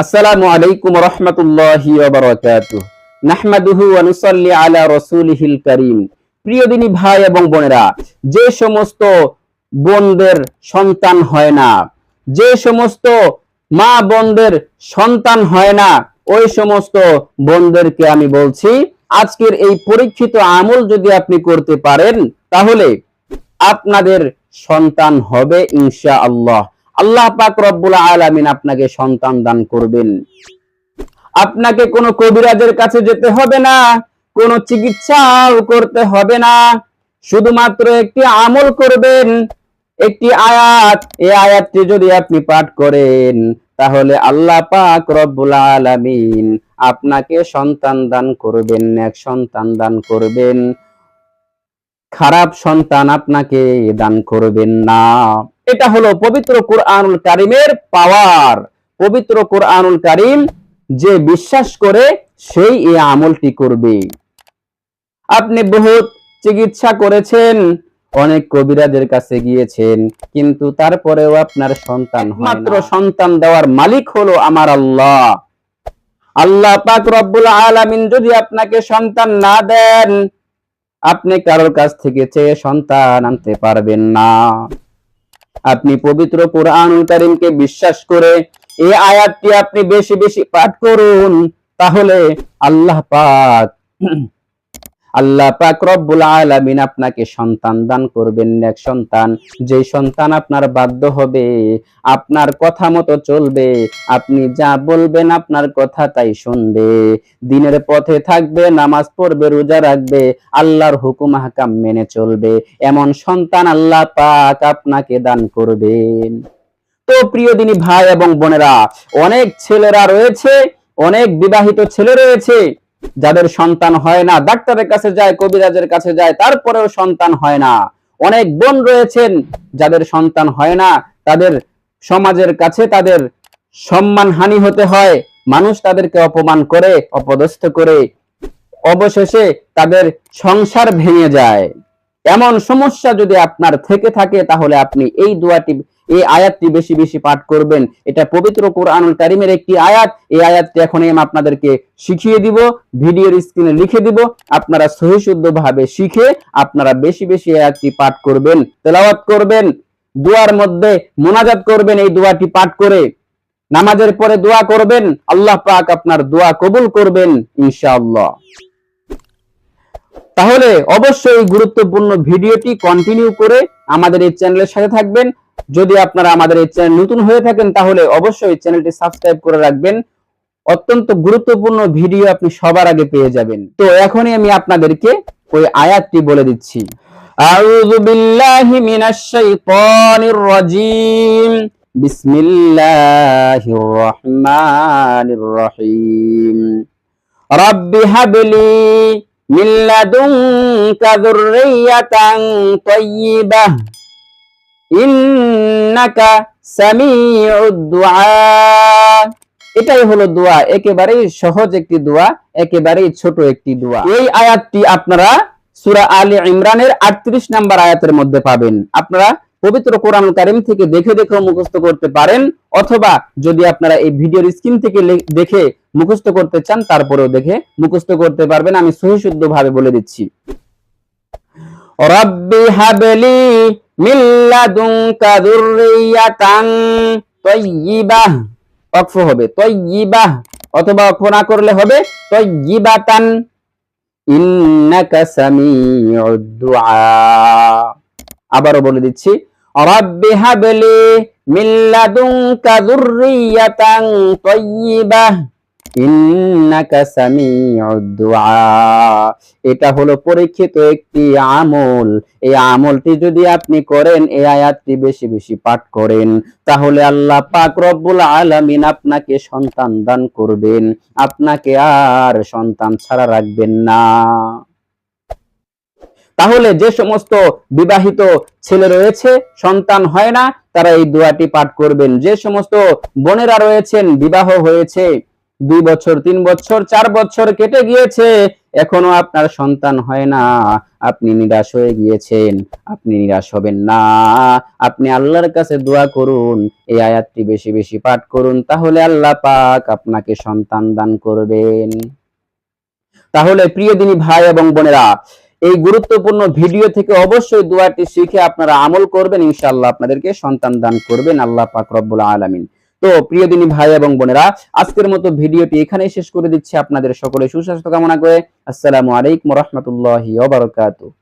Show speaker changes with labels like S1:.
S1: আসসালামু আলাইকুম ওয়া রাহমাতুল্লাহি ওয়া বারাকাতুহু। নাহমাদুহু ওয়া নুসাল্লি আলা রাসূলিহিল কারীম। প্রিয় দিনী ভাই এবং বোনেরা, যে সমস্ত বোনদের সন্তান হয় না, যে সমস্ত মা বোনদের সন্তান হয় না, ওই সমস্ত বোনদেরকে আমি বলছি, আজকের এই পরীক্ষিত আমল যদি আপনি করতে পারেন, তাহলে আপনাদের সন্তান হবে ইনশাআল্লাহ। আল্লাহ পাক রব্বুল আলামিন আপনাকে সন্তান দান করবেন। আপনাকে কোনো কবিরাজের কাছে যেতে হবে না, কোনো চিকিৎসাও করতে হবে না। শুধুমাত্র একটি আমল করবেন, একটি আয়াত। এই আয়াতটি যদি আপনি পাঠ করেন, তাহলে আল্লাহ পাক রব্বুল আলামিন আপনাকে সন্তান দান করবেন, নেক সন্তান দান করবেন। খারাপ সন্তান আপনাকে দান করবেন না। এটা হলো পবিত্র কুরআনুল কারীমের পাওয়ার। পবিত্র কুরআনুল কারীম যে বিশ্বাস করে সেই এই আমলটি করবে। আপনি বহুত চিকিৎসা করেছেন, অনেক কবিরাজের কাছে গিয়েছেন, কিন্তু তারপরেও আপনার সন্তান হয় না। মাত্র সন্তান দেওয়ার মালিক হলো আমার আল্লাহ। আল্লাহ পাক রব্বুল আলামিন যদি আপনাকে সন্তান না দেন, আপনি কারোর কাছ থেকে চেয়ে সন্তান আনতে পারবেন না। আপনি পবিত্র কুরআনুল কারীমকে বিশ্বাস করে এই আয়াতটি আপনি বেশি বেশি পাঠ করুন, তাহলে আল্লাহ পাক রব্বুল আলামিন আপনাকে সন্তান দান করবেন, নেক সন্তান। যে সন্তান আপনার বাধ্য হবে, আপনার কথা মতো চলবে, আপনি যা বলবেন আপনার কথা তাই শুনবে, দিনের পথে থাকবে, নামাজ পড়বে, রোজা রাখবে, আল্লাহর হুকুম হাকাম মেনে চলবে, এমন সন্তান আল্লাহ পাক আপনাকে দান করবেন। তো প্রিয় দিনী ভাই এবং বোনেরা, অনেক ছেলেরা রয়েছে, অনেক বিবাহিত ছেলে রয়েছে যাদের সন্তান হয় না, ডাক্তারের কাছে যায়, কবিরাজের কাছে যায়, তারপরেও সন্তান হয় না। অনেক বোন রয়েছেন যাদের সন্তান হয় না, তাদের সমাজের কাছে তাদের সম্মানহানি হতে হয়, মানুষ তাদেরকে অপমান করে, অপদস্থ করে, অবশেষে তাদের সংসার ভেঙে যায়। এমন সমস্যা যদি আপনার থেকে থাকে, তাহলে আপনি এই দোয়াটি, এই আয়াতটি বেশি বেশি পাঠ করবেন। এটা পবিত্র কুরআনুল কারীমের একটি আয়াত। এই আয়াতটি এখন আমি আপনাদেরকে শিখিয়ে দিব, ভিডিওর স্ক্রিনে লিখে দিব। আপনারা সহি শুদ্ধভাবে শিখে আপনারা বেশি বেশি আয়াতটি পাঠ করবেন, তেলাওয়াত করবেন, দোয়ার মধ্যে মোনাজাত করবেন। এই দোয়াটি পাঠ করে নামাজের পরে দোয়া করবেন, আল্লাহ পাক আপনার দোয়া কবুল করবেন ইনশাআল্লাহ। তাহলে অবশ্যই গুরুত্বপূর্ণ ভিডিওটি কন্টিনিউ করে আমাদের এই চ্যানেলের সাথে থাকবেন। যদি আপনারা আমাদের এই চ্যানেল নতুন হয়ে থাকেন, তাহলে অবশ্যই চ্যানেলটি সাবস্ক্রাইব করে রাখবেন। অত্যন্ত গুরুত্বপূর্ণ ভিডিও আপনি সবার আগে পেয়ে যাবেন। তো এখনই আমি আপনাদেরকে ওই আয়াতটি বলে দিচ্ছি। আউযু বিল্লাহি মিনাশ শাইতানির রাজীম। বিসমিল্লাহির রহমানির রহিম। রাব্বি হাবলি মিন লাদুনকা যুররিয়াতান তাইয়্যিবাহ ইন্নাকা সামিউদ দুআ। এটাই হলো দোয়া, একেবারেই সহজ একটি দোয়া, একেবারেই ছোট একটি দোয়া। এই আয়াতটি আপনারা সূরা আলে ইমরানের 38 নম্বর আয়াতের মধ্যে পাবেন। আপনারা পবিত্র কোরআনুল কারীম থেকে দেখে দেখে মুখস্থ করতে পারেন, অথবা যদি আপনারা এই ভিডিওর স্ক্রিন থেকে দেখে মুখস্থ করতে চান, তারপরেও দেখে মুখস্থ করতে পারবেন। আমি সহি শুদ্ধভাবে বলে দিচ্ছি। রাব্বি হাবলি মিন লাদুনকা যুররিয়াতান তাইয়্যিবাহ। ওয়াকফ হবে তাইয়্যিবাহ, অথবা ওয়াকফ না করলে হবে তাইয়্যিবাতান। ইন্নাকা সামিউদ দুআ। আবারও বলে দিচ্ছি, রাব্বি হাবলি মিন লাদুনকা যুররিয়াতান তাইয়্যিবাহ ইন্নাকা সামিউদ দুআ। এটা হলো পরীক্ষিত একটি আমল। এই আমলটি যদি আপনি করেন, এই আয়াতটি বেশি বেশি পাঠ করেন, তাহলে আল্লাহ পাক রব্বুল আলামিন আপনাকে সন্তান দান করবেন, আপনাকে আর সন্তান ছাড়া রাখবেন না। তাহলে যে সমস্ত বিবাহিত ছেলে রয়েছে, সন্তান হয় না, তারা এই দোয়াটি পাঠ করবেন। যে সমস্ত বোনেরা রয়েছেন, বিবাহ হয়েছে, 2 বছর, 3 বছর, 4 বছর কেটে গিয়েছে, এখনো আপনার সন্তান হয় না, আপনি নিরাশ হয়ে গিয়েছেন, আপনি নিরাশ হবেন না। আপনি আল্লাহর কাছে দোয়া করুন, এই আয়াতটি বেশি বেশি পাঠ করুন, তাহলে আল্লাহ পাক আপনাকে সন্তান দান করবেন। তাহলে প্রিয় দিনী ভাই এবং বোনেরা, এই গুরুত্বপূর্ণ ভিডিও থেকে অবশ্যই দোয়াটি শিখে আপনারা আমল করবেন, ইনশাআল্লাহ আপনাদেরকে সন্তান দান করবেন আল্লাহ পাক রব্বুল আলামিন। তো প্রিয় দিনী ভাই এবং বোনেরা, আজকের মতো ভিডিওটি এখানেই শেষ করে দিচ্ছি, আপনাদের সকলে সুস্বাস্থ্য কামনা করে। আসসালামু আলাইকুম ওয়া রাহমাতুল্লাহি ওয়া বারাকাতুহু।